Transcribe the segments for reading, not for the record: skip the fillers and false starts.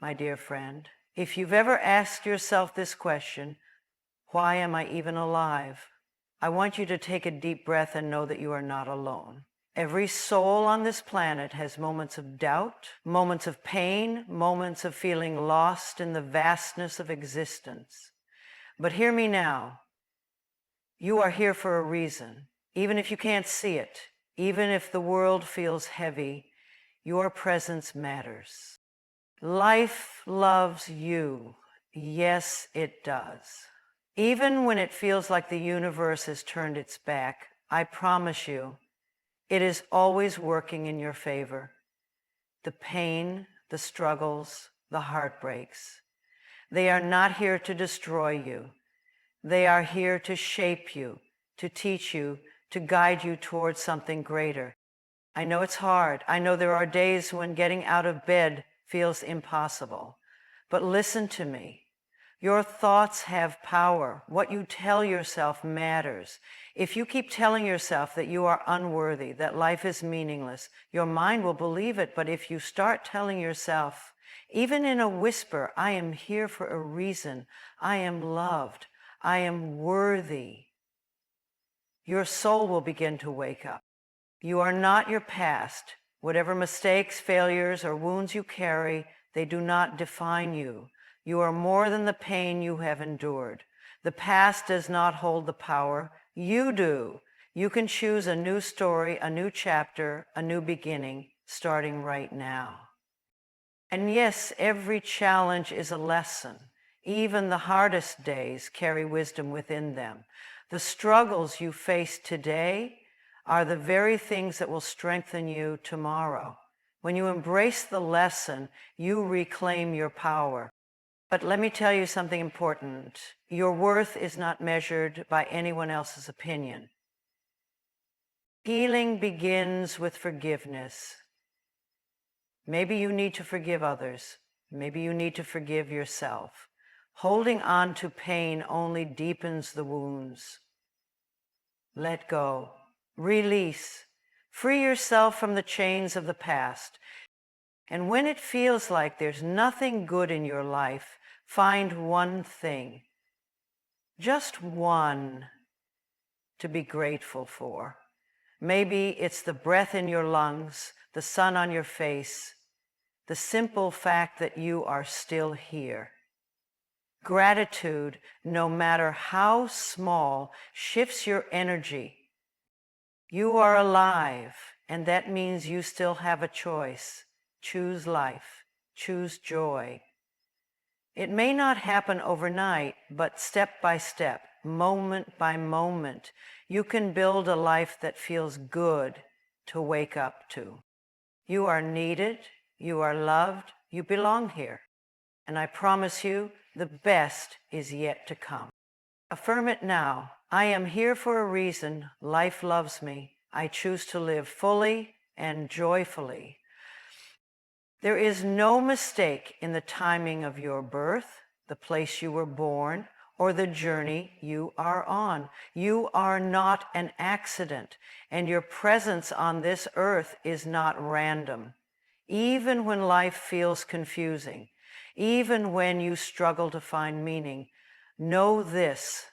my dear friend. If you've ever asked yourself this question, why am I even alive? I want you to take a deep breath and know that you are not alone. Every soul on this planet has moments of doubt, moments of pain, moments of feeling lost in the vastness of existence. But hear me now. You are here for a reason. Even if you can't see it, even if the world feels heavy, your presence matters. Life loves you. Yes, it does. Even when it feels like the universe has turned its back, I promise you, it is always working in your favor. The pain, the struggles, the heartbreaks, they are not here to destroy you. They are here to shape you, to teach you, to guide you towards something greater. I know it's hard. I know there are days when getting out of bed feels impossible. But listen to me. Your thoughts have power. What you tell yourself matters. If you keep telling yourself that you are unworthy, that life is meaningless, your mind will believe it. But if you start telling yourself, even in a whisper, I am here for a reason, I am loved, I am worthy, your soul will begin to wake up. You are not your past. Whatever mistakes, failures, or wounds you carry, they do not define you. You are more than the pain you have endured. The past does not hold the power. You do. You can choose a new story, a new chapter, a new beginning, starting right now. And yes, every challenge is a lesson. Even the hardest days carry wisdom within them. The struggles you face today are the very things that will strengthen you tomorrow. When you embrace the lesson, you reclaim your power. But let me tell you something important. Your worth is not measured by anyone else's opinion. Healing begins with forgiveness. Maybe you need to forgive others. Maybe you need to forgive yourself. Holding on to pain only deepens the wounds. Let go. Release. Free yourself from the chains of the past. And when it feels like there's nothing good in your life, find one thing, just one, to be grateful for. Maybe it's the breath in your lungs, the sun on your face, the simple fact that you are still here. Gratitude, no matter how small, shifts your energy. You are alive, and that means you still have a choice. Choose life. Choose joy. It may not happen overnight, but step by step, moment by moment, you can build a life that feels good to wake up to. You are needed, you are loved, you belong here. And I promise you, the best is yet to come. Affirm it now. I am here for a reason. Life loves me. I choose to live fully and joyfully. There is no mistake in the timing of your birth, the place you were born, or the journey you are on. You are not an accident, and your presence on this earth is not random. Even when life feels confusing, even when you struggle to find meaning, know this: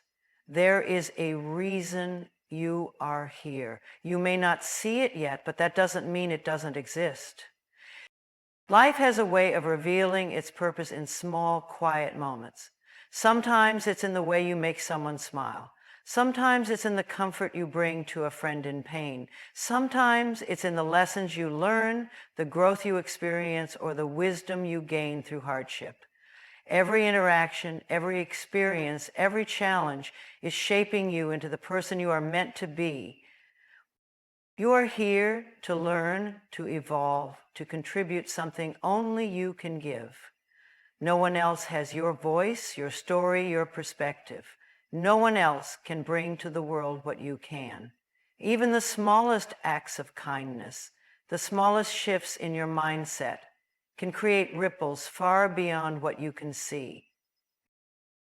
there is a reason you are here. You may not see it yet, but that doesn't mean it doesn't exist. Life has a way of revealing its purpose in small, quiet moments. Sometimes it's in the way you make someone smile. Sometimes it's in the comfort you bring to a friend in pain. Sometimes it's in the lessons you learn, the growth you experience, or the wisdom you gain through hardship. Every interaction, every experience, every challenge is shaping you into the person you are meant to be. You are here to learn, to evolve, to contribute something only you can give. No one else has your voice, your story, your perspective. No one else can bring to the world what you can. Even the smallest acts of kindness, the smallest shifts in your mindset, can create ripples far beyond what you can see.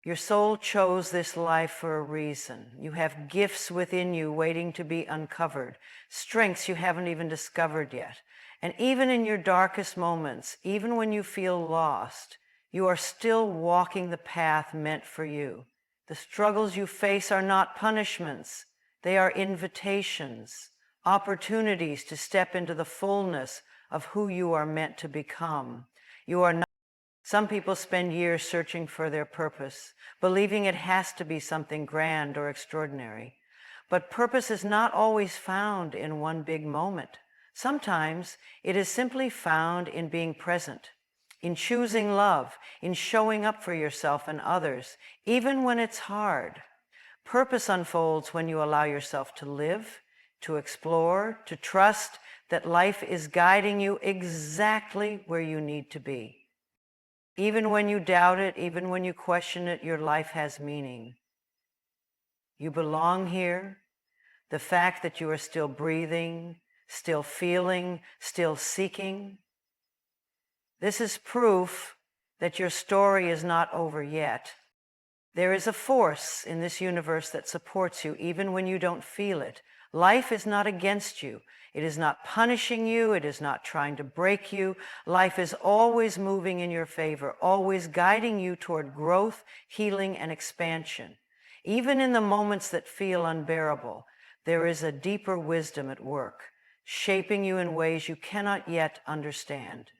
Your soul chose this life for a reason. You have gifts within you waiting to be uncovered, strengths you haven't even discovered yet. And even in your darkest moments, even when you feel lost, you are still walking the path meant for you. The struggles you face are not punishments. They are invitations, opportunities to step into the fullness of who you are meant to become. You are not. Some people spend years searching for their purpose, believing it has to be something grand or extraordinary. But purpose is not always found in one big moment. Sometimes it is simply found in being present, in choosing love, in showing up for yourself and others, even when it's hard. Purpose unfolds when you allow yourself to live, to explore, to trust that life is guiding you exactly where you need to be. Even when you doubt it, even when you question it, your life has meaning. You belong here. The fact that you are still breathing, still feeling, still seeking, this is proof that your story is not over yet. There is a force in this universe that supports you even when you don't feel it. Life is not against you. It is not punishing you. It is not trying to break you. Life is always moving in your favor, always guiding you toward growth, healing, and expansion. Even in the moments that feel unbearable, there is a deeper wisdom at work, shaping you in ways you cannot yet understand.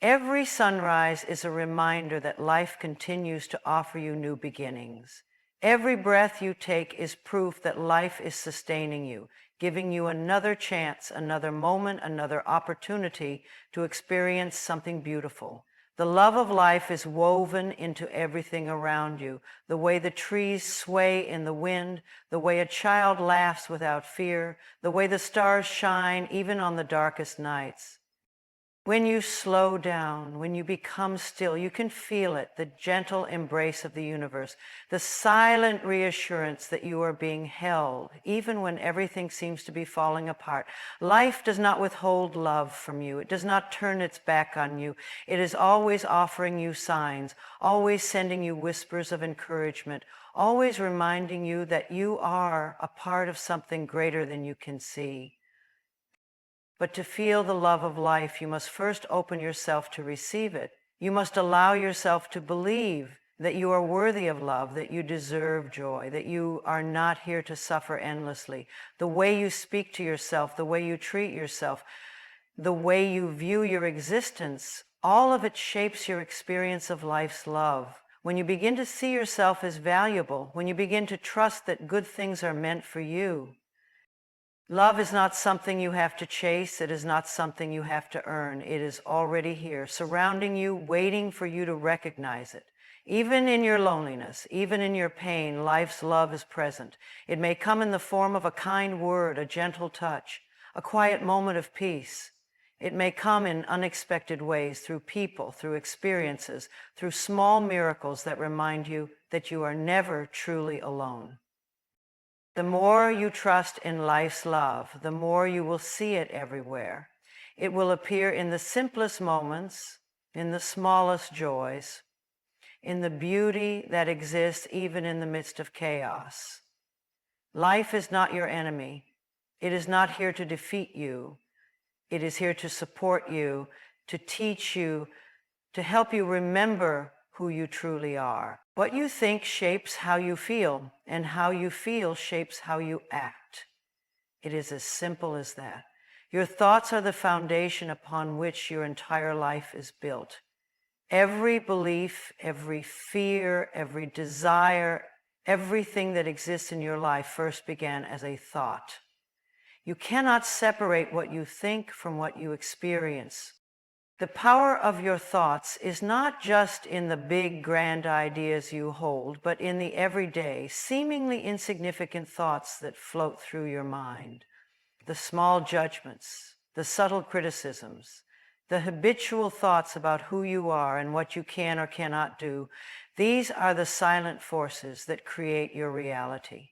Every sunrise is a reminder that life continues to offer you new beginnings. Every breath you take is proof that life is sustaining you, giving you another chance, another moment, another opportunity to experience something beautiful. The love of life is woven into everything around you, the way the trees sway in the wind, the way a child laughs without fear, the way the stars shine even on the darkest nights. When you slow down, when you become still, you can feel it, the gentle embrace of the universe, the silent reassurance that you are being held, even when everything seems to be falling apart. Life does not withhold love from you. It does not turn its back on you. It is always offering you signs, always sending you whispers of encouragement, always reminding you that you are a part of something greater than you can see. But to feel the love of life, you must first open yourself to receive it. You must allow yourself to believe that you are worthy of love, that you deserve joy, that you are not here to suffer endlessly. The way you speak to yourself, the way you treat yourself, the way you view your existence, all of it shapes your experience of life's love. When you begin to see yourself as valuable, when you begin to trust that good things are meant for you, love is not something you have to chase. It is not something you have to earn. It is already here, surrounding you, waiting for you to recognize it. Even in your loneliness, even in your pain, life's love is present. It may come in the form of a kind word, a gentle touch, a quiet moment of peace. It may come in unexpected ways, through people, through experiences, through small miracles that remind you that you are never truly alone. The more you trust in life's love, the more you will see it everywhere. It will appear in the simplest moments, in the smallest joys, in the beauty that exists even in the midst of chaos. Life is not your enemy. It is not here to defeat you. It is here to support you, to teach you, to help you remember who you truly are. What you think shapes how you feel, and how you feel shapes how you act. It is as simple as that. Your thoughts are the foundation upon which your entire life is built. Every belief, every fear, every desire, everything that exists in your life first began as a thought. You cannot separate what you think from what you experience. The power of your thoughts is not just in the big, grand ideas you hold, but in the everyday, seemingly insignificant thoughts that float through your mind. The small judgments, the subtle criticisms, the habitual thoughts about who you are and what you can or cannot do, these are the silent forces that create your reality.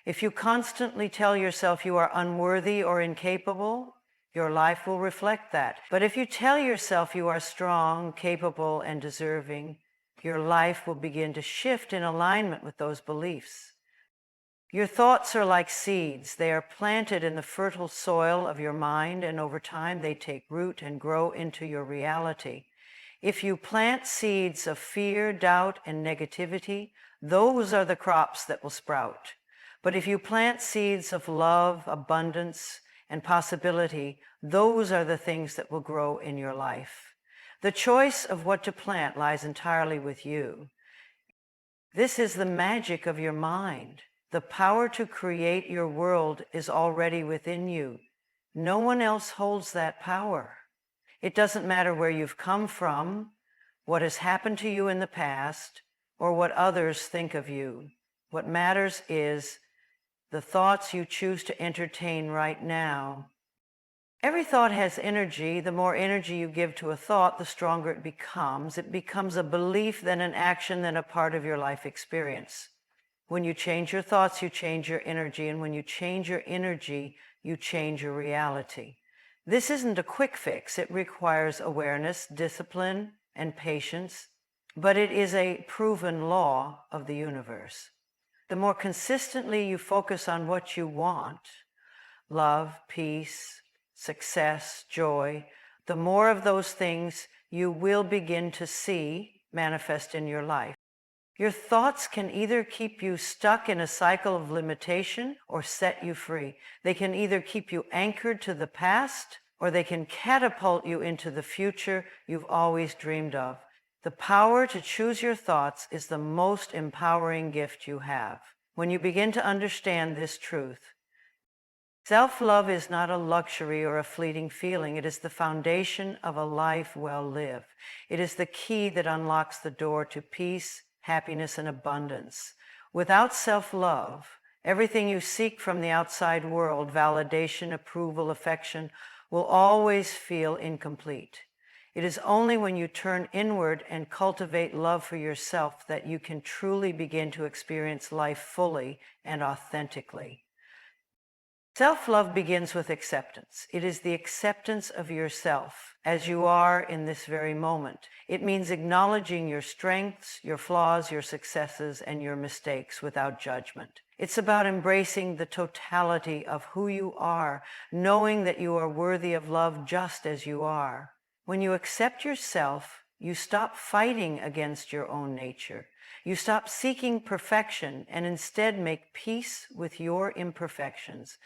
If you constantly tell yourself you are unworthy or incapable, your life will reflect that. But if you tell yourself you are strong, capable, and deserving, your life will begin to shift in alignment with those beliefs. Your thoughts are like seeds. They are planted in the fertile soil of your mind, and over time they take root and grow into your reality. If you plant seeds of fear, doubt, and negativity, those are the crops that will sprout. But if you plant seeds of love, abundance, and possibility, those are the things that will grow in your life. The choice of what to plant lies entirely with you. This is the magic of your mind. The power to create your world is already within you. No one else holds that power. It doesn't matter where you've come from, what has happened to you in the past, or what others think of you. What matters is the thoughts you choose to entertain right now. Every thought has energy. The more energy you give to a thought, the stronger it becomes. It becomes a belief, then an action, then a part of your life experience. When you change your thoughts, you change your energy. And when you change your energy, you change your reality. This isn't a quick fix. It requires awareness, discipline, and patience. But it is a proven law of the universe. The more consistently you focus on what you want, love, peace, success, joy, the more of those things you will begin to see manifest in your life. Your thoughts can either keep you stuck in a cycle of limitation or set you free. They can either keep you anchored to the past or they can catapult you into the future you've always dreamed of. The power to choose your thoughts is the most empowering gift you have. When you begin to understand this truth, self-love is not a luxury or a fleeting feeling. It is the foundation of a life well lived. It is the key that unlocks the door to peace, happiness, and abundance. Without self-love, everything you seek from the outside world, validation, approval, affection, will always feel incomplete. It is only when you turn inward and cultivate love for yourself that you can truly begin to experience life fully and authentically. Self-love begins with acceptance. It is the acceptance of yourself as you are in this very moment. It means acknowledging your strengths, your flaws, your successes, and your mistakes without judgment. It's about embracing the totality of who you are, knowing that you are worthy of love just as you are. When you accept yourself, you stop fighting against your own nature. You stop seeking perfection and instead make peace with your imperfections.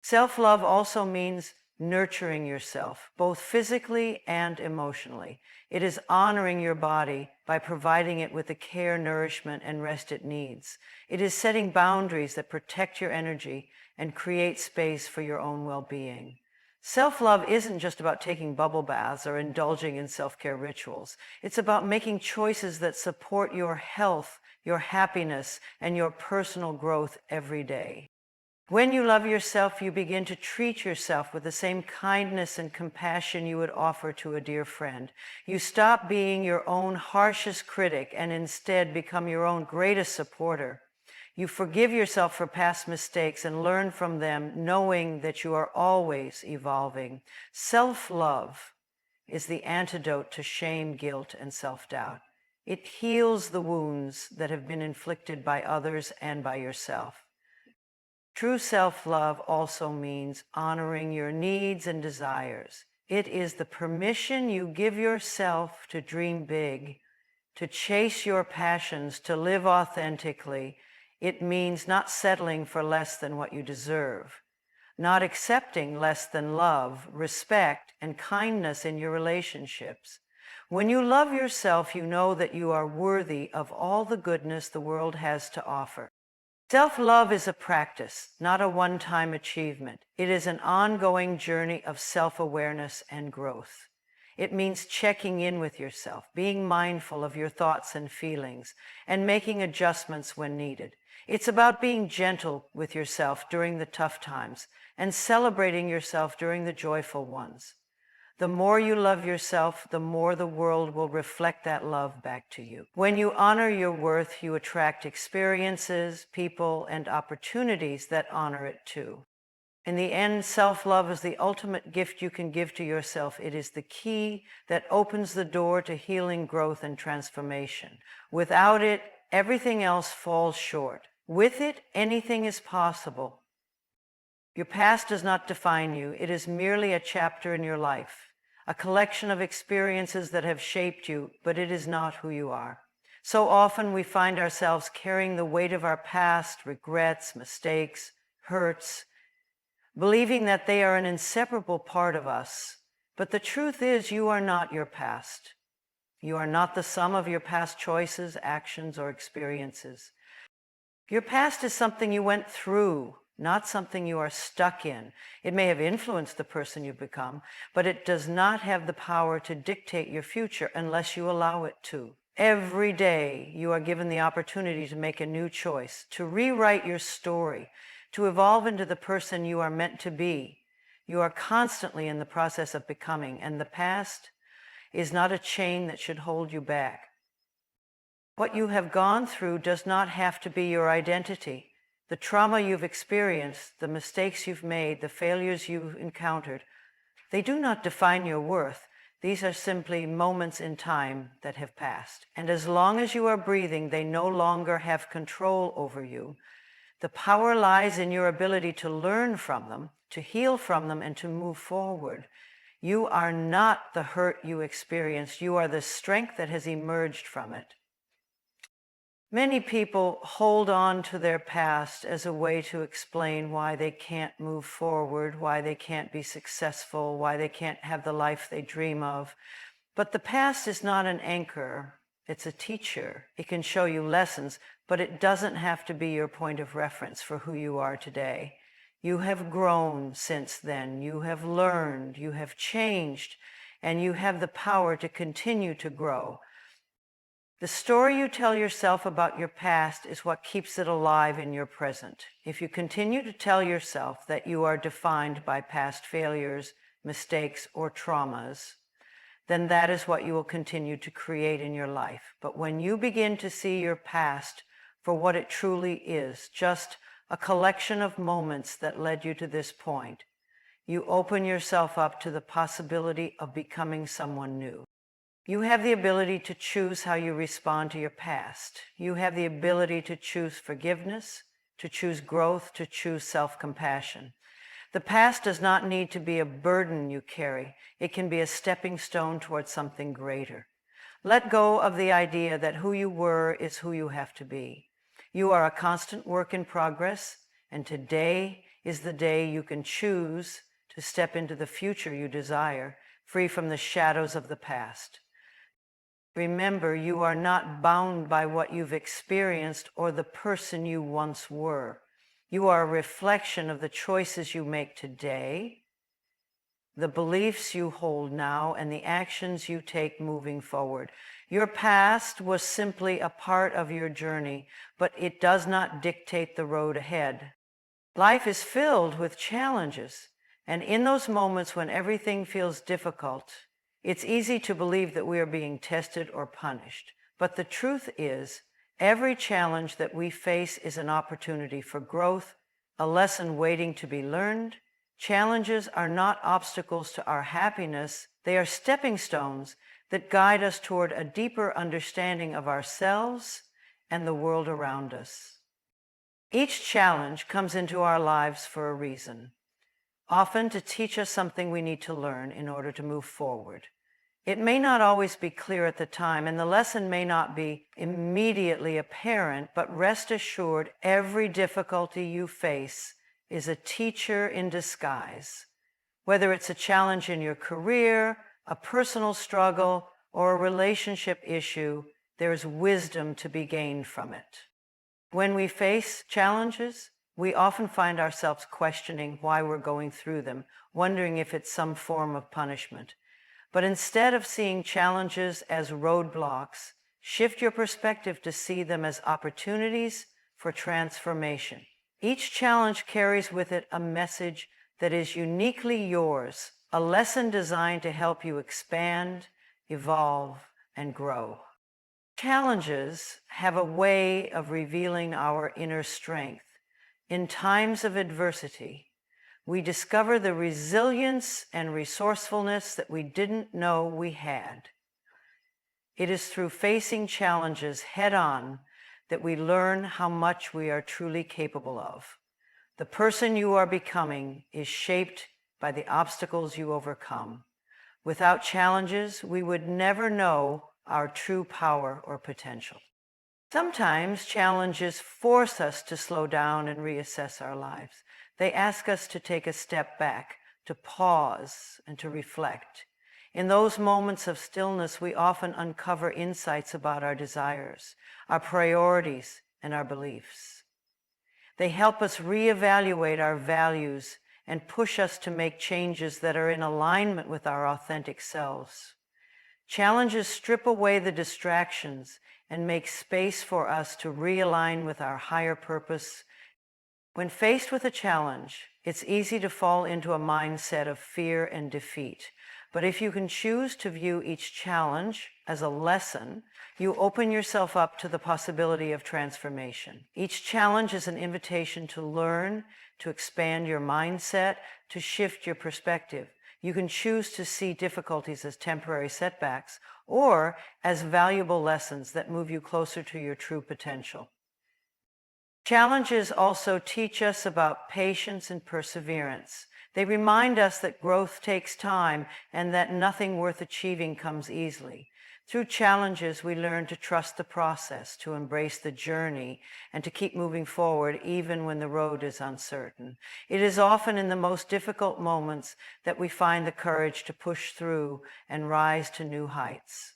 Self-love also means nurturing yourself, both physically and emotionally. It is honoring your body by providing it with the care, nourishment, and rest it needs. It is setting boundaries that protect your energy and create space for your own well-being. Self-love isn't just about taking bubble baths or indulging in self-care rituals. It's about making choices that support your health, your happiness, and your personal growth every day. When you love yourself, you begin to treat yourself with the same kindness and compassion you would offer to a dear friend. You stop being your own harshest critic and instead become your own greatest supporter. You forgive yourself for past mistakes and learn from them, knowing that you are always evolving. Self-love is the antidote to shame, guilt, and self-doubt. It heals the wounds that have been inflicted by others and by yourself. True self-love also means honoring your needs and desires. It is the permission you give yourself to dream big, to chase your passions, to live authentically. It means not settling for less than what you deserve, not accepting less than love, respect, and kindness in your relationships. When you love yourself, you know that you are worthy of all the goodness the world has to offer. Self-love is a practice, not a one-time achievement. It is an ongoing journey of self-awareness and growth. It means checking in with yourself, being mindful of your thoughts and feelings, and making adjustments when needed. It's about being gentle with yourself during the tough times and celebrating yourself during the joyful ones. The more you love yourself, the more the world will reflect that love back to you. When you honor your worth, you attract experiences, people, and opportunities that honor it too. In the end, self-love is the ultimate gift you can give to yourself. It is the key that opens the door to healing, growth, and transformation. Without it, everything else falls short. With it, anything is possible. Your past does not define you. It is merely a chapter in your life, a collection of experiences that have shaped you, but it is not who you are. So often we find ourselves carrying the weight of our past, regrets, mistakes, hurts, believing that they are an inseparable part of us. But the truth is, you are not your past. You are not the sum of your past choices, actions, or experiences. Your past is something you went through, not something you are stuck in. It may have influenced the person you've become, but it does not have the power to dictate your future unless you allow it to. Every day you are given the opportunity to make a new choice, to rewrite your story, to evolve into the person you are meant to be. You are constantly in the process of becoming, and the past is not a chain that should hold you back. What you have gone through does not have to be your identity. The trauma you've experienced, the mistakes you've made, the failures you've encountered, they do not define your worth. These are simply moments in time that have passed. And as long as you are breathing, they no longer have control over you. The power lies in your ability to learn from them, to heal from them, and to move forward. You are not the hurt you experienced. You are the strength that has emerged from it. Many people hold on to their past as a way to explain why they can't move forward, why they can't be successful, why they can't have the life they dream of. But the past is not an anchor. It's a teacher. It can show you lessons, but it doesn't have to be your point of reference for who you are today. You have grown since then. You have learned. You have changed. And you have the power to continue to grow. The story you tell yourself about your past is what keeps it alive in your present. If you continue to tell yourself that you are defined by past failures, mistakes, or traumas, then that is what you will continue to create in your life. But when you begin to see your past for what it truly is, just a collection of moments that led you to this point, you open yourself up to the possibility of becoming someone new. You have the ability to choose how you respond to your past. You have the ability to choose forgiveness, to choose growth, to choose self-compassion. The past does not need to be a burden you carry. It can be a stepping stone towards something greater. Let go of the idea that who you were is who you have to be. You are a constant work in progress, and today is the day you can choose to step into the future you desire, free from the shadows of the past. Remember, you are not bound by what you've experienced or the person you once were. You are a reflection of the choices you make today, the beliefs you hold now, and the actions you take moving forward. Your past was simply a part of your journey, but it does not dictate the road ahead. Life is filled with challenges, and in those moments when everything feels difficult, it's easy to believe that we are being tested or punished. But the truth is, every challenge that we face is an opportunity for growth, a lesson waiting to be learned. Challenges are not obstacles to our happiness. They are stepping stones that guide us toward a deeper understanding of ourselves and the world around us. Each challenge comes into our lives for a reason, often to teach us something we need to learn in order to move forward. It may not always be clear at the time, and the lesson may not be immediately apparent, but rest assured, every difficulty you face is a teacher in disguise. Whether it's a challenge in your career, a personal struggle, or a relationship issue, there's wisdom to be gained from it. When we face challenges, we often find ourselves questioning why we're going through them, wondering if it's some form of punishment. But instead of seeing challenges as roadblocks, shift your perspective to see them as opportunities for transformation. Each challenge carries with it a message that is uniquely yours, a lesson designed to help you expand, evolve, and grow. Challenges have a way of revealing our inner strength. In times of adversity, we discover the resilience and resourcefulness that we didn't know we had. It is through facing challenges head-on that we learn how much we are truly capable of. The person you are becoming is shaped by the obstacles you overcome. Without challenges, we would never know our true power or potential. Sometimes challenges force us to slow down and reassess our lives. They ask us to take a step back, to pause, and to reflect. In those moments of stillness, we often uncover insights about our desires, our priorities, and our beliefs. They help us reevaluate our values and push us to make changes that are in alignment with our authentic selves. Challenges strip away the distractions and make space for us to realign with our higher purpose. When faced with a challenge, it's easy to fall into a mindset of fear and defeat. But if you can choose to view each challenge as a lesson, you open yourself up to the possibility of transformation. Each challenge is an invitation to learn, to expand your mindset, to shift your perspective. You can choose to see difficulties as temporary setbacks or as valuable lessons that move you closer to your true potential. Challenges also teach us about patience and perseverance. They remind us that growth takes time and that nothing worth achieving comes easily. Through challenges, we learn to trust the process, to embrace the journey, and to keep moving forward even when the road is uncertain. It is often in the most difficult moments that we find the courage to push through and rise to new heights.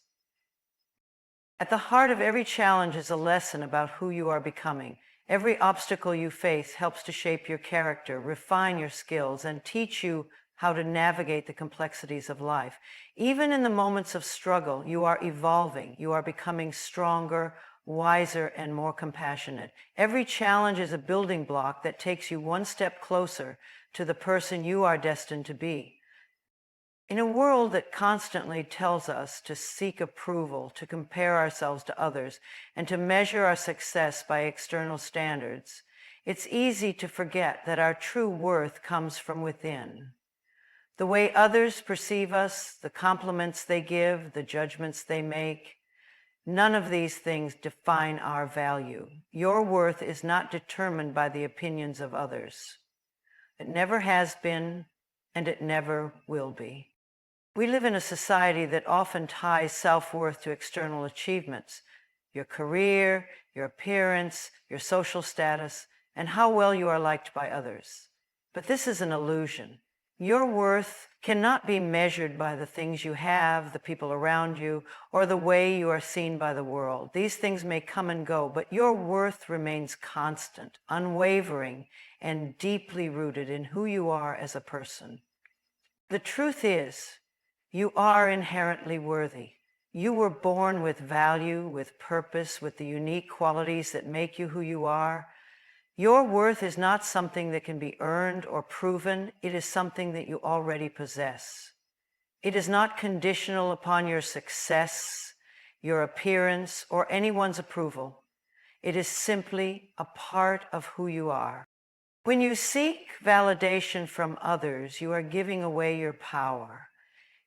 At the heart of every challenge is a lesson about who you are becoming. Every obstacle you face helps to shape your character, refine your skills, and teach you how to navigate the complexities of life. Even in the moments of struggle, you are evolving. You are becoming stronger, wiser, and more compassionate. Every challenge is a building block that takes you one step closer to the person you are destined to be. In a world that constantly tells us to seek approval, to compare ourselves to others, and to measure our success by external standards, it's easy to forget that our true worth comes from within. The way others perceive us, the compliments they give, the judgments they make, none of these things define our value. Your worth is not determined by the opinions of others. It never has been, and it never will be. We live in a society that often ties self-worth to external achievements, your career, your appearance, your social status, and how well you are liked by others. But this is an illusion. Your worth cannot be measured by the things you have, the people around you, or the way you are seen by the world. These things may come and go, but your worth remains constant, unwavering, and deeply rooted in who you are as a person. The truth is, you are inherently worthy. You were born with value, with purpose, with the unique qualities that make you who you are. Your worth is not something that can be earned or proven. It is something that you already possess. It is not conditional upon your success, your appearance, or anyone's approval. It is simply a part of who you are. When you seek validation from others, you are giving away your power.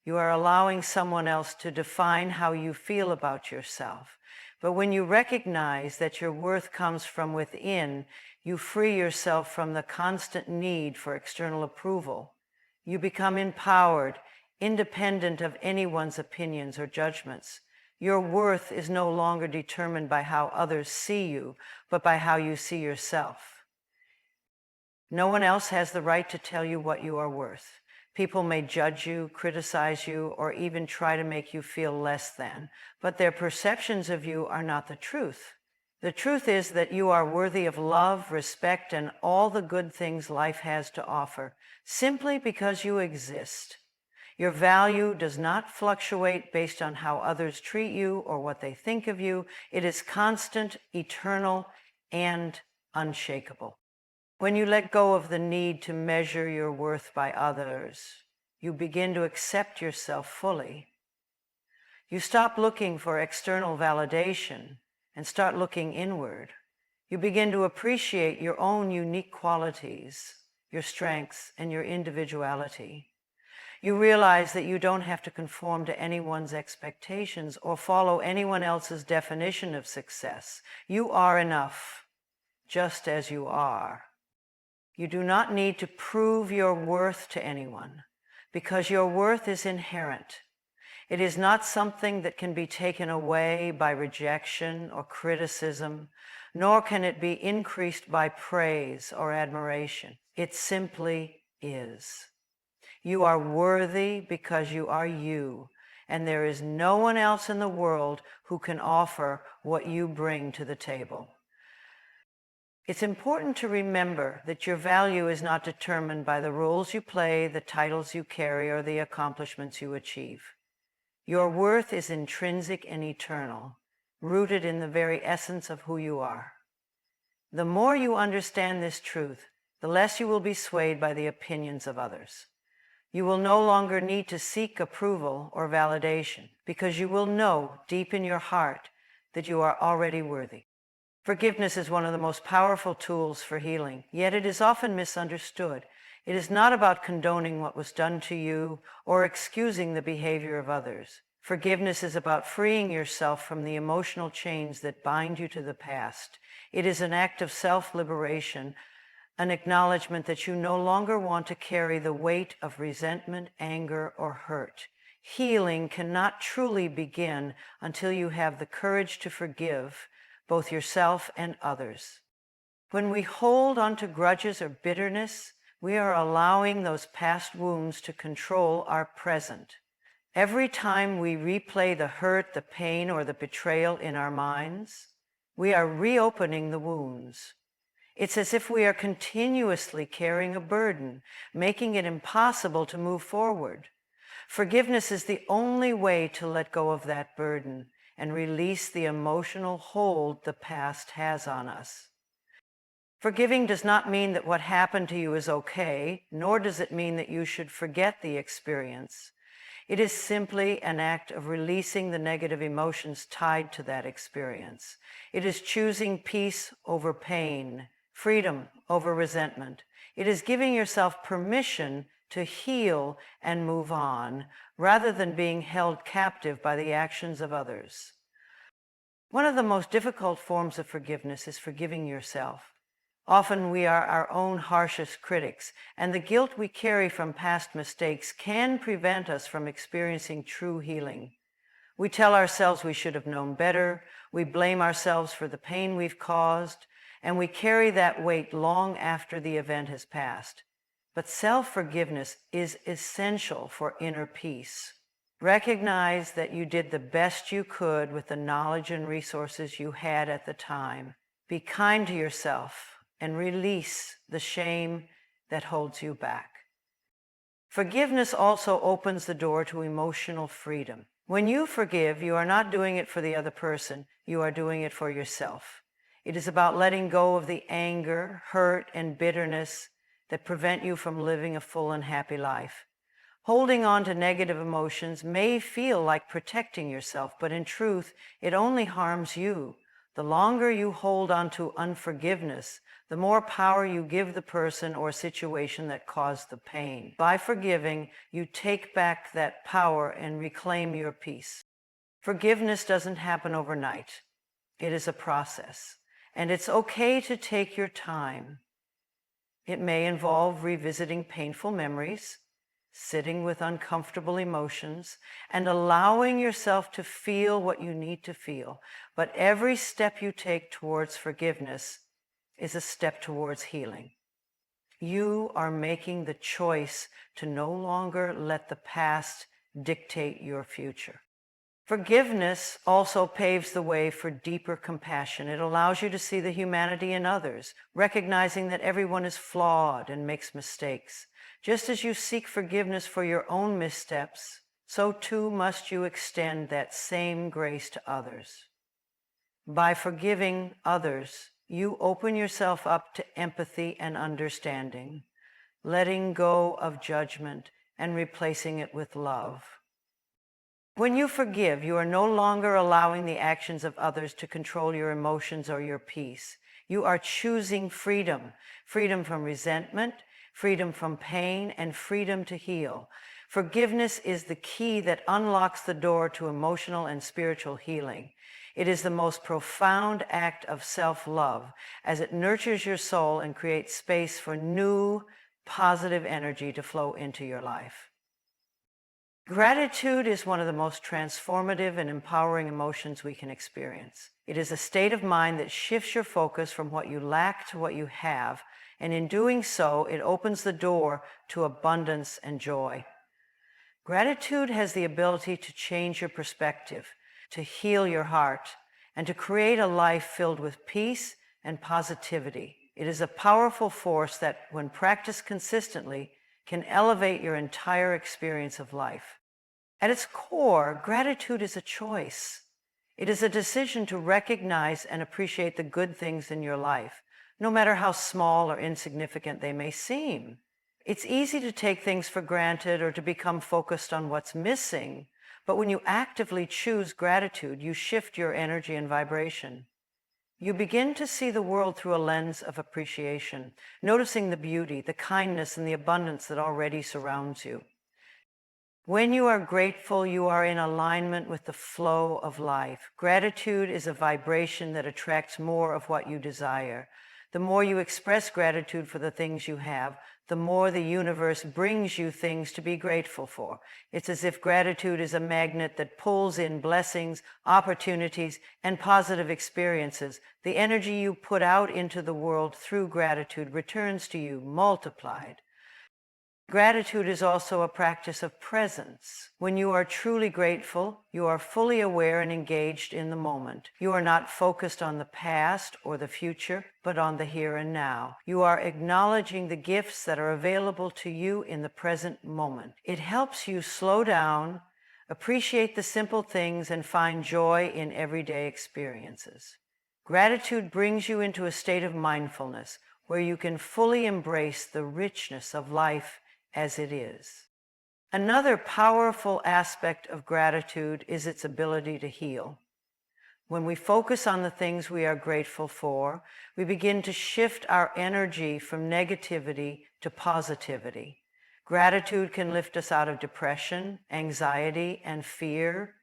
You are allowing someone else to define how you feel about yourself. But when you recognize that your worth comes from within, you free yourself from the constant need for external approval. You become empowered, independent of anyone's opinions or judgments. Your worth is no longer determined by how others see you, but by how you see yourself. No one else has the right to tell you what you are worth. People may judge you, criticize you, or even try to make you feel less than, but their perceptions of you are not the truth. The truth is that you are worthy of love, respect, and all the good things life has to offer, simply because you exist. Your value does not fluctuate based on how others treat you or what they think of you. It is constant, eternal, and unshakable. When you let go of the need to measure your worth by others, you begin to accept yourself fully. You stop looking for external validation and start looking inward. You begin to appreciate your own unique qualities, your strengths, and your individuality. You realize that you don't have to conform to anyone's expectations or follow anyone else's definition of success. You are enough, just as you are. You do not need to prove your worth to anyone, because your worth is inherent. It is not something that can be taken away by rejection or criticism, nor can it be increased by praise or admiration. It simply is. You are worthy because you are you, and there is no one else in the world who can offer what you bring to the table. It's important to remember that your value is not determined by the roles you play, the titles you carry, or the accomplishments you achieve. Your worth is intrinsic and eternal, rooted in the very essence of who you are. The more you understand this truth, the less you will be swayed by the opinions of others. You will no longer need to seek approval or validation, because you will know deep in your heart that you are already worthy. Forgiveness is one of the most powerful tools for healing, yet it is often misunderstood. It is not about condoning what was done to you or excusing the behavior of others. Forgiveness is about freeing yourself from the emotional chains that bind you to the past. It is an act of self-liberation, an acknowledgement that you no longer want to carry the weight of resentment, anger, or hurt. Healing cannot truly begin until you have the courage to forgive both yourself and others. When we hold on to grudges or bitterness, we are allowing those past wounds to control our present. Every time we replay the hurt, the pain, or the betrayal in our minds, we are reopening the wounds. It's as if we are continuously carrying a burden, making it impossible to move forward. Forgiveness is the only way to let go of that burden and release the emotional hold the past has on us. Forgiving does not mean that what happened to you is okay, nor does it mean that you should forget the experience. It is simply an act of releasing the negative emotions tied to that experience. It is choosing peace over pain, freedom over resentment. It is giving yourself permission to heal and move on, rather than being held captive by the actions of others. One of the most difficult forms of forgiveness is forgiving yourself. Often we are our own harshest critics, and the guilt we carry from past mistakes can prevent us from experiencing true healing. We tell ourselves we should have known better, we blame ourselves for the pain we've caused, and we carry that weight long after the event has passed. But self-forgiveness is essential for inner peace. Recognize that you did the best you could with the knowledge and resources you had at the time. Be kind to yourself and release the shame that holds you back. Forgiveness also opens the door to emotional freedom. When you forgive, you are not doing it for the other person, you are doing it for yourself. It is about letting go of the anger, hurt, and bitterness that prevent you from living a full and happy life. Holding on to negative emotions may feel like protecting yourself, but in truth, it only harms you. The longer you hold on to unforgiveness, the more power you give the person or situation that caused the pain. By forgiving, you take back that power and reclaim your peace. Forgiveness doesn't happen overnight. It is a process, and it's okay to take your time. It may involve revisiting painful memories, sitting with uncomfortable emotions, and allowing yourself to feel what you need to feel. But every step you take towards forgiveness is a step towards healing. You are making the choice to no longer let the past dictate your future. Forgiveness also paves the way for deeper compassion. It allows you to see the humanity in others, recognizing that everyone is flawed and makes mistakes. Just as you seek forgiveness for your own missteps, so too must you extend that same grace to others. By forgiving others, you open yourself up to empathy and understanding, letting go of judgment and replacing it with love. When you forgive, you are no longer allowing the actions of others to control your emotions or your peace. You are choosing freedom, freedom from resentment, freedom from pain, and freedom to heal. Forgiveness is the key that unlocks the door to emotional and spiritual healing. It is the most profound act of self-love as it nurtures your soul and creates space for new, positive energy to flow into your life. Gratitude is one of the most transformative and empowering emotions we can experience. It is a state of mind that shifts your focus from what you lack to what you have, and in doing so, it opens the door to abundance and joy. Gratitude has the ability to change your perspective, to heal your heart, and to create a life filled with peace and positivity. It is a powerful force that, when practiced consistently, can elevate your entire experience of life. At its core, gratitude is a choice. It is a decision to recognize and appreciate the good things in your life, no matter how small or insignificant they may seem. It's easy to take things for granted or to become focused on what's missing, but when you actively choose gratitude, you shift your energy and vibration. You begin to see the world through a lens of appreciation, noticing the beauty, the kindness, and the abundance that already surrounds you. When you are grateful, you are in alignment with the flow of life. Gratitude is a vibration that attracts more of what you desire. The more you express gratitude for the things you have, the more the universe brings you things to be grateful for. It's as if gratitude is a magnet that pulls in blessings, opportunities, and positive experiences. The energy you put out into the world through gratitude returns to you multiplied. Gratitude is also a practice of presence. When you are truly grateful, you are fully aware and engaged in the moment. You are not focused on the past or the future, but on the here and now. You are acknowledging the gifts that are available to you in the present moment. It helps you slow down, appreciate the simple things, and find joy in everyday experiences. Gratitude brings you into a state of mindfulness where you can fully embrace the richness of life as it is. Another powerful aspect of gratitude is its ability to heal. When we focus on the things we are grateful for, we begin to shift our energy from negativity to positivity. Gratitude can lift us out of depression, anxiety, and fear.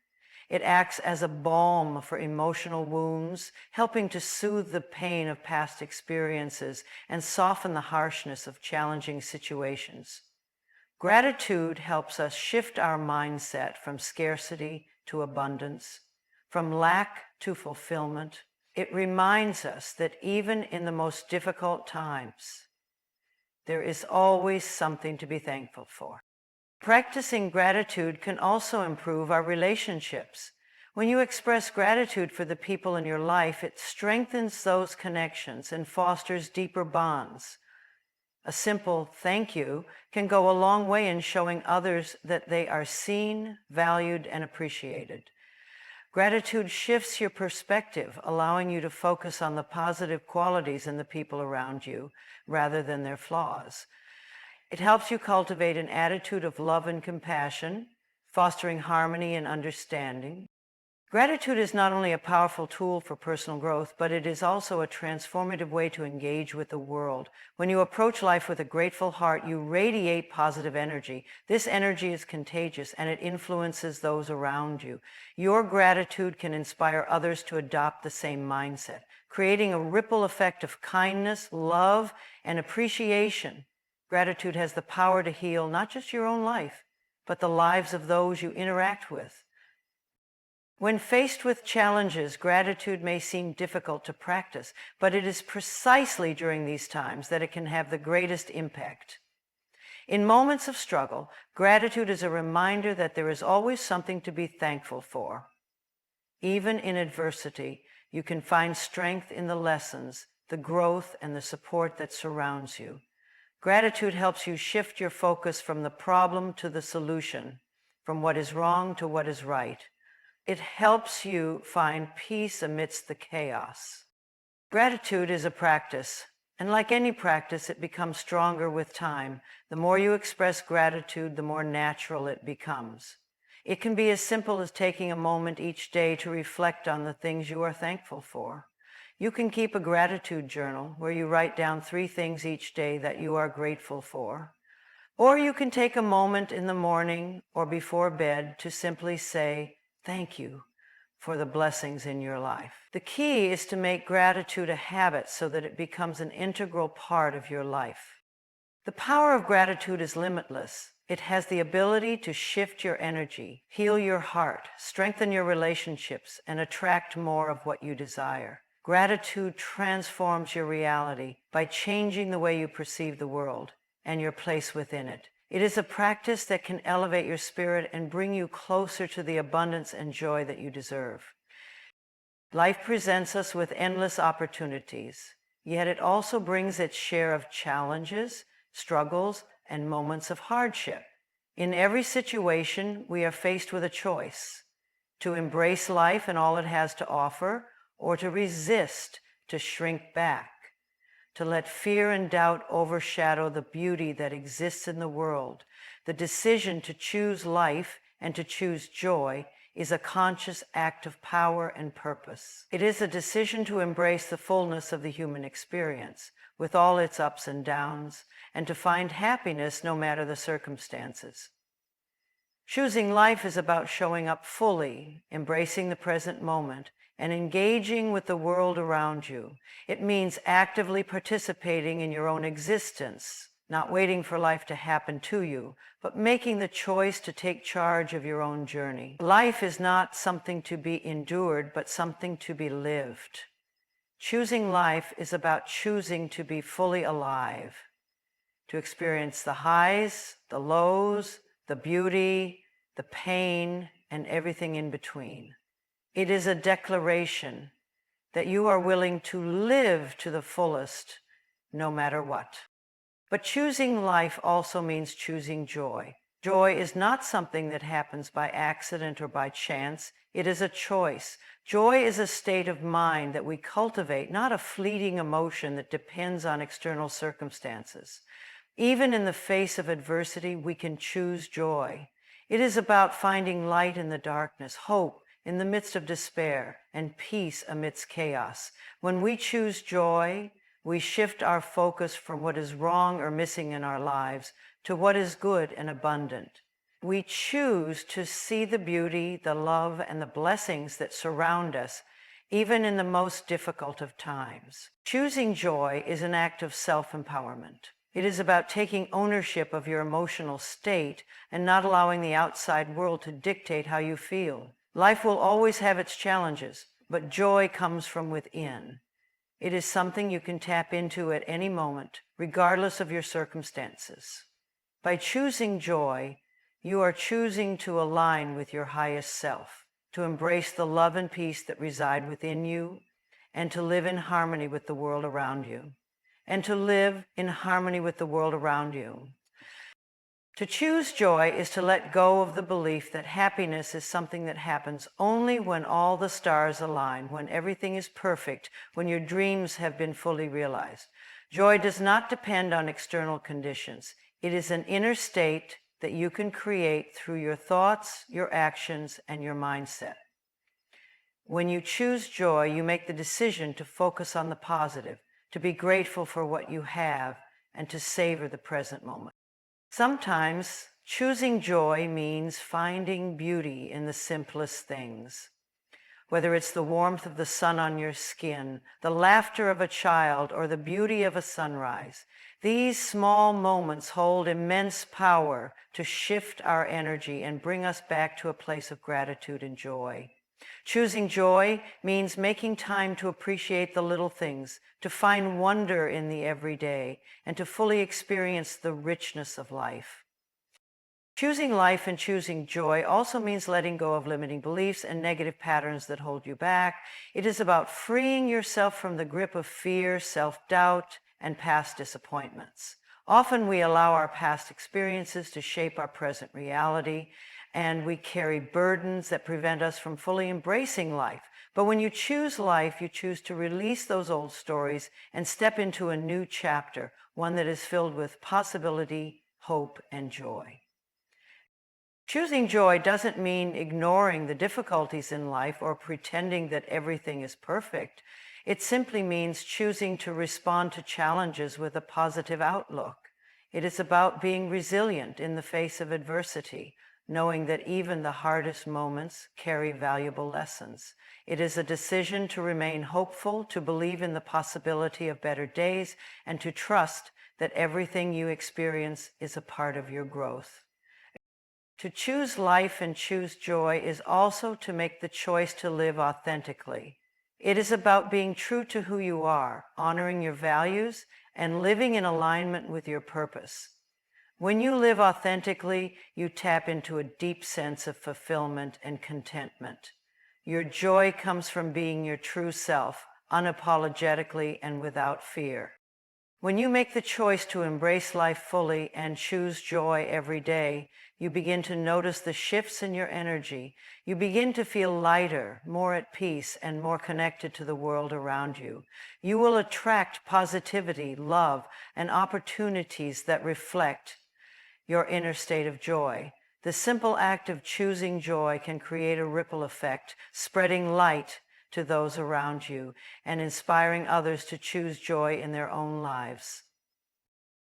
It acts as a balm for emotional wounds, helping to soothe the pain of past experiences and soften the harshness of challenging situations. Gratitude helps us shift our mindset from scarcity to abundance, from lack to fulfillment. It reminds us that even in the most difficult times, there is always something to be thankful for. Practicing gratitude can also improve our relationships. When you express gratitude for the people in your life, it strengthens those connections and fosters deeper bonds. A simple thank you can go a long way in showing others that they are seen, valued, and appreciated. Gratitude shifts your perspective, allowing you to focus on the positive qualities in the people around you rather than their flaws. It helps you cultivate an attitude of love and compassion, fostering harmony and understanding. Gratitude is not only a powerful tool for personal growth, but it is also a transformative way to engage with the world. When you approach life with a grateful heart, you radiate positive energy. This energy is contagious and it influences those around you. Your gratitude can inspire others to adopt the same mindset, creating a ripple effect of kindness, love, and appreciation. Gratitude has the power to heal not just your own life, but the lives of those you interact with. When faced with challenges, gratitude may seem difficult to practice, but it is precisely during these times that it can have the greatest impact. In moments of struggle, gratitude is a reminder that there is always something to be thankful for. Even in adversity, you can find strength in the lessons, the growth, and the support that surrounds you. Gratitude helps you shift your focus from the problem to the solution, from what is wrong to what is right. It helps you find peace amidst the chaos. Gratitude is a practice, and like any practice, it becomes stronger with time. The more you express gratitude, the more natural it becomes. It can be as simple as taking a moment each day to reflect on the things you are thankful for. You can keep a gratitude journal where you write down 3 things each day that you are grateful for. Or you can take a moment in the morning or before bed to simply say, thank you for the blessings in your life. The key is to make gratitude a habit so that it becomes an integral part of your life. The power of gratitude is limitless. It has the ability to shift your energy, heal your heart, strengthen your relationships, and attract more of what you desire. Gratitude transforms your reality by changing the way you perceive the world and your place within it. It is a practice that can elevate your spirit and bring you closer to the abundance and joy that you deserve. Life presents us with endless opportunities, yet it also brings its share of challenges, struggles, and moments of hardship. In every situation, we are faced with a choice: to embrace life and all it has to offer, or to resist, to shrink back, to let fear and doubt overshadow the beauty that exists in the world. The decision to choose life and to choose joy is a conscious act of power and purpose. It is a decision to embrace the fullness of the human experience, with all its ups and downs, and to find happiness no matter the circumstances. Choosing life is about showing up fully, embracing the present moment, and engaging with the world around you. It means actively participating in your own existence, not waiting for life to happen to you, but making the choice to take charge of your own journey. Life is not something to be endured, but something to be lived. Choosing life is about choosing to be fully alive, to experience the highs, the lows, the beauty, the pain, and everything in between. It is a declaration that you are willing to live to the fullest, no matter what. But choosing life also means choosing joy. Joy is not something that happens by accident or by chance. It is a choice. Joy is a state of mind that we cultivate, not a fleeting emotion that depends on external circumstances. Even in the face of adversity, we can choose joy. It is about finding light in the darkness, hope in the midst of despair, and peace amidst chaos. When we choose joy, we shift our focus from what is wrong or missing in our lives to what is good and abundant. We choose to see the beauty, the love, and the blessings that surround us, even in the most difficult of times. Choosing joy is an act of self-empowerment. It is about taking ownership of your emotional state and not allowing the outside world to dictate how you feel. Life will always have its challenges, but joy comes from within. It is something you can tap into at any moment, regardless of your circumstances. By choosing joy, you are choosing to align with your highest self, to embrace the love and peace that reside within you, and to live in harmony with the world around you. To choose joy is to let go of the belief that happiness is something that happens only when all the stars align, when everything is perfect, when your dreams have been fully realized. Joy does not depend on external conditions. It is an inner state that you can create through your thoughts, your actions, and your mindset. When you choose joy, you make the decision to focus on the positive, to be grateful for what you have, and to savor the present moment. Sometimes choosing joy means finding beauty in the simplest things. Whether it's the warmth of the sun on your skin, the laughter of a child, or the beauty of a sunrise, these small moments hold immense power to shift our energy and bring us back to a place of gratitude and joy. Choosing joy means making time to appreciate the little things, to find wonder in the everyday, and to fully experience the richness of life. Choosing life and choosing joy also means letting go of limiting beliefs and negative patterns that hold you back. It is about freeing yourself from the grip of fear, self-doubt, and past disappointments. Often we allow our past experiences to shape our present reality, and we carry burdens that prevent us from fully embracing life. But when you choose life, you choose to release those old stories and step into a new chapter, one that is filled with possibility, hope, and joy. Choosing joy doesn't mean ignoring the difficulties in life or pretending that everything is perfect. It simply means choosing to respond to challenges with a positive outlook. It is about being resilient in the face of adversity, knowing that even the hardest moments carry valuable lessons. It is a decision to remain hopeful, to believe in the possibility of better days, and to trust that everything you experience is a part of your growth. To choose life and choose joy is also to make the choice to live authentically. It is about being true to who you are, honoring your values, and living in alignment with your purpose. When you live authentically, you tap into a deep sense of fulfillment and contentment. Your joy comes from being your true self, unapologetically and without fear. When you make the choice to embrace life fully and choose joy every day, you begin to notice the shifts in your energy. You begin to feel lighter, more at peace, and more connected to the world around you. You will attract positivity, love, and opportunities that reflect your inner state of joy. The simple act of choosing joy can create a ripple effect, spreading light to those around you and inspiring others to choose joy in their own lives.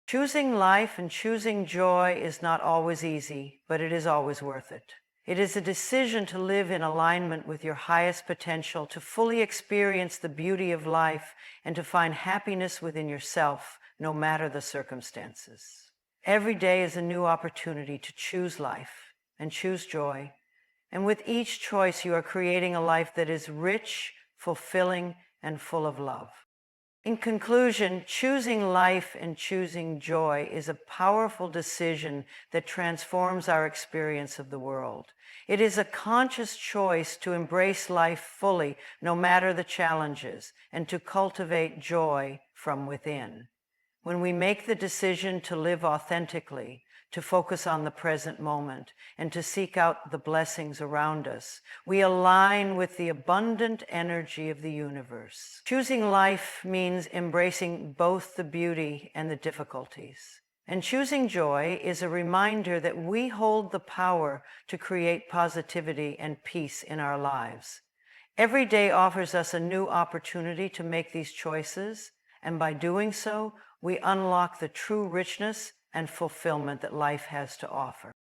Choosing life and choosing joy is not always easy, but it is always worth it. It is a decision to live in alignment with your highest potential, to fully experience the beauty of life, and to find happiness within yourself, no matter the circumstances. Every day is a new opportunity to choose life and choose joy. And with each choice, you are creating a life that is rich, fulfilling, and full of love. In conclusion, choosing life and choosing joy is a powerful decision that transforms our experience of the world. It is a conscious choice to embrace life fully, no matter the challenges, and to cultivate joy from within. When we make the decision to live authentically, to focus on the present moment, and to seek out the blessings around us, we align with the abundant energy of the universe. Choosing life means embracing both the beauty and the difficulties. And choosing joy is a reminder that we hold the power to create positivity and peace in our lives. Every day offers us a new opportunity to make these choices, and by doing so, we unlock the true richness and fulfillment that life has to offer.